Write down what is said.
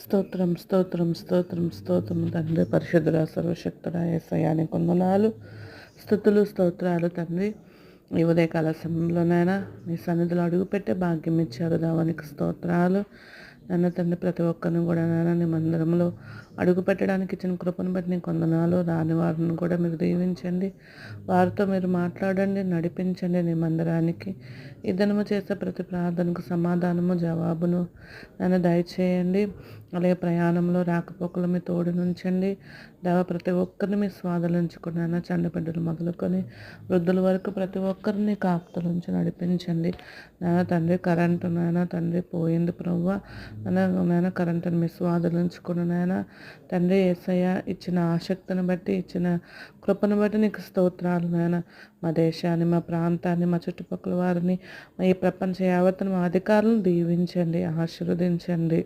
స్తోత్రం స్తోత్రం స్తోత్రం స్తోత్రం తండ్రి పరిశుద్ధుడ సర్వశక్తుడ యేసయ్యా నీకు వందనాలు. స్తుతులు స్తోత్రాలు తండ్రి. ఈ ఉదయకాల సమయంలోనైనా నీ సన్నిధిలో అడుగుపెట్టే భాగ్యం ఇచ్చారు దావానికి స్తోత్రాలు. నన్ను తండ్రి ప్రతి ఒక్కరిని కూడా నాయన నీ మందిరంలో అడుగు పెట్టడానికి ఇచ్చిన కృపను బట్టి నీకు వందనాలు. రాని వారిని కూడా మీరు దీవించండి, వారితో మీరు మాట్లాడండి, నడిపించండి. నీ మందిరానికి ఈ దినము చేసే ప్రతి ప్రార్థనకు సమాధానము జవాబును నన్ను దయచేయండి. అలాగే ప్రయాణంలో రాకపోకలు మీ తోడు నుంచండి దేవ. ప్రతి ఒక్కరిని మీ స్వాధీనించుకున్నాను, చండబిడ్డలు మొదలుకొని వృద్ధుల వరకు ప్రతి ఒక్కరిని కాపుతల నుంచి నడిపించండి నాయన తండ్రి. కరెంటు నాయన తండ్రి పోయింది ప్రభువా, నాయన కరెంటుని మీ స్వాధీనించుకుని నాయన తండ్రి. యేసయ్య ఇచ్చిన ఆసక్తిని బట్టి, ఇచ్చిన కృపను బట్టి నీకు స్తోత్రాలు నాయన. మా దేశాన్ని, మా ప్రాంతాన్ని, మా చుట్టుపక్కల వారిని, మా ఈ ప్రపంచ యావత్తును మా అధికారులను దీవించండి, ఆశీర్వదించండి.